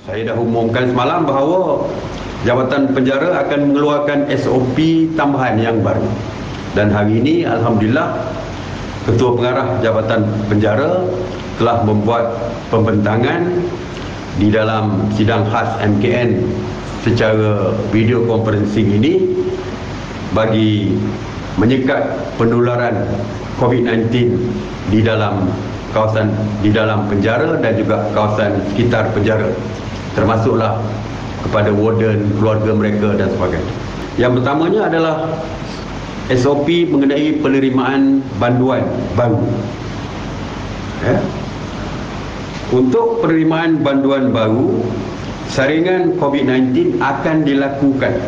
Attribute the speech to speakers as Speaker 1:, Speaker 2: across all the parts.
Speaker 1: Saya dah umumkan semalam bahawa Jabatan Penjara akan mengeluarkan SOP tambahan yang baru. Dan hari ini Alhamdulillah Ketua Pengarah Jabatan Penjara telah membuat pembentangan di dalam sidang khas MKN secara video conferencing ini bagi menyekat penularan COVID-19 di dalam kawasan, di dalam penjara dan juga kawasan sekitar penjara, termasuklah kepada warden, keluarga mereka dan sebagainya. Yang pertamanya adalah SOP mengenai penerimaan banduan baru. Untuk penerimaan banduan baru, saringan COVID-19 akan dilakukan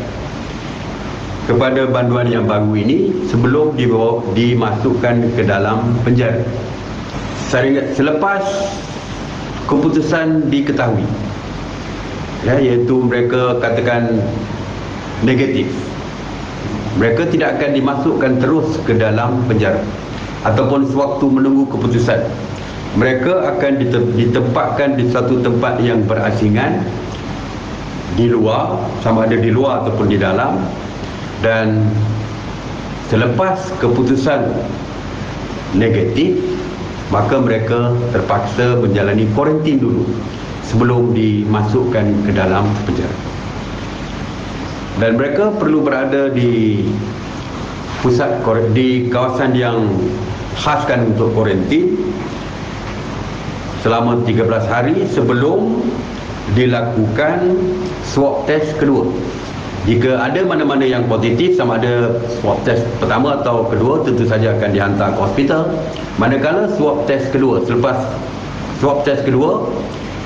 Speaker 1: kepada banduan yang baru ini sebelum dimasukkan ke dalam penjara. Selepas keputusan diketahui, iaitu mereka katakan negatif, mereka tidak akan dimasukkan terus ke dalam penjara ataupun sewaktu menunggu keputusan. Mereka akan ditempatkan di satu tempat yang berasingan di luar, sama ada di luar ataupun di dalam, dan selepas keputusan negatif, maka mereka terpaksa menjalani kuarantin dulu sebelum dimasukkan ke dalam penjara. Dan mereka perlu berada di pusat, di kawasan yang khaskan untuk kuarantin selama 13 hari sebelum dilakukan swab test kedua. Jika ada mana-mana yang positif, sama ada swab test pertama atau kedua, tentu saja akan dihantar ke hospital. Manakala swab test kedua, selepas swab test kedua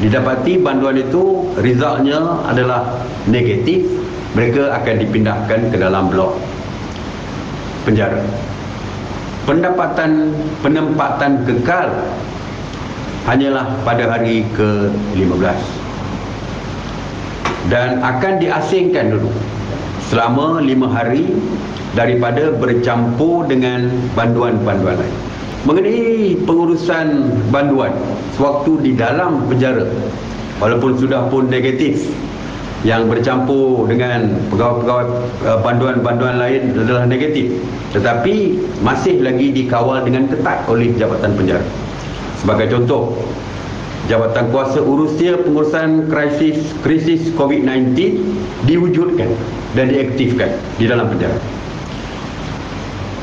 Speaker 1: didapati banduan itu resultnya adalah negatif, mereka akan dipindahkan ke dalam blok penjara. Penempatan kekal hanyalah pada hari ke-15 dan akan diasingkan dulu selama 5 hari daripada bercampur dengan banduan-banduan lain. Mengenai pengurusan banduan sewaktu di dalam penjara, walaupun sudah pun negatif, yang bercampur dengan pegawai-pegawai banduan-banduan lain adalah negatif, tetapi masih lagi dikawal dengan ketat oleh Jabatan Penjara. Sebagai contoh, Jabatan Kuasa Urusia Pengurusan Krisis COVID-19 diwujudkan dan diaktifkan di dalam penjara.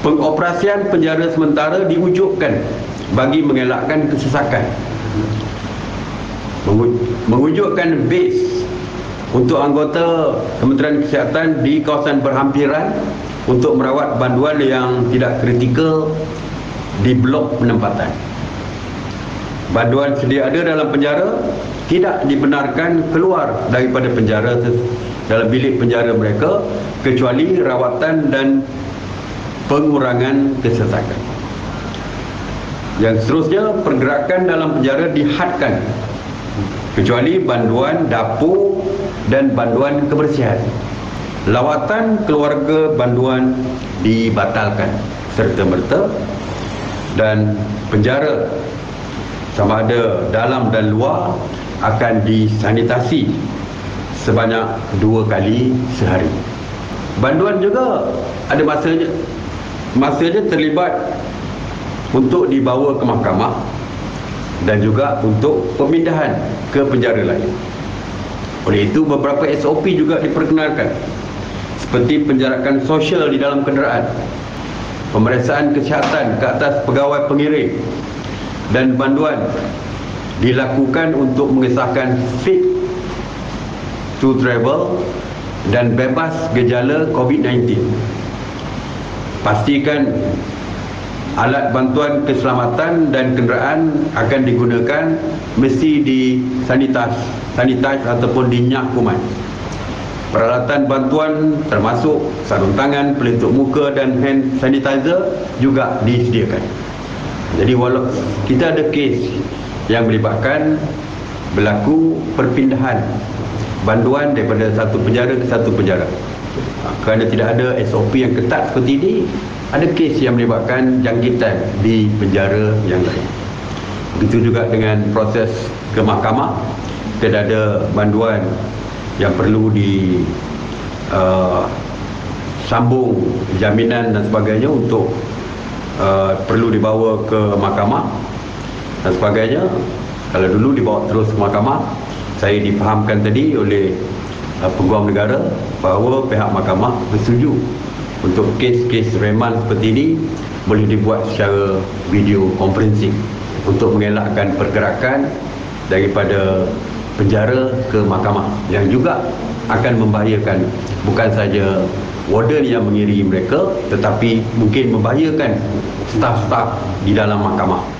Speaker 1: Pengoperasian penjara sementara diwujudkan bagi mengelakkan kesesakan. Mewujudkan base untuk anggota Kementerian Kesihatan di kawasan berhampiran untuk merawat banduan yang tidak kritikal di blok penempatan. Banduan sedia ada dalam penjara tidak dibenarkan keluar daripada penjara dalam bilik penjara mereka kecuali rawatan dan pengurangan kesesakan. Yang seterusnya, pergerakan dalam penjara dihadkan kecuali banduan dapur dan banduan kebersihan. Lawatan keluarga banduan dibatalkan serta-merta, dan penjara sama ada dalam dan luar akan disanitasi sebanyak 2 kali sehari. Banduan juga ada masanya terlibat untuk dibawa ke mahkamah dan juga untuk pemindahan ke penjara lain. Oleh itu, beberapa SOP juga diperkenalkan, seperti penjarakan sosial di dalam kenderaan, pemeriksaan kesihatan ke atas pegawai pengirim, dan banduan dilakukan untuk mengesahkan fit to travel dan bebas gejala COVID-19. Pastikan alat bantuan keselamatan dan kenderaan akan digunakan mesti disanitize ataupun dinyah kuman. Peralatan bantuan termasuk sarung tangan, pelitup muka dan hand sanitizer juga disediakan. Jadi walau kita ada kes yang melibatkan berlaku perpindahan banduan daripada satu penjara ke satu penjara, kerana tidak ada SOP yang ketat seperti ini, ada kes yang melibatkan jangkitan di penjara yang lain. Begitu juga dengan proses ke mahkamah, tidak ada banduan yang perlu di sambung jaminan dan sebagainya untuk perlu dibawa ke mahkamah dan sebagainya. Kalau dulu dibawa terus ke mahkamah, saya difahamkan tadi oleh Peguam Negara bahawa pihak mahkamah bersetuju untuk kes-kes reman seperti ini boleh dibuat secara video conferencing untuk mengelakkan pergerakan daripada penjara ke mahkamah yang juga akan membahayakan bukan saja warden yang mengiringi mereka, tetapi mungkin membahayakan staf-staf di dalam mahkamah.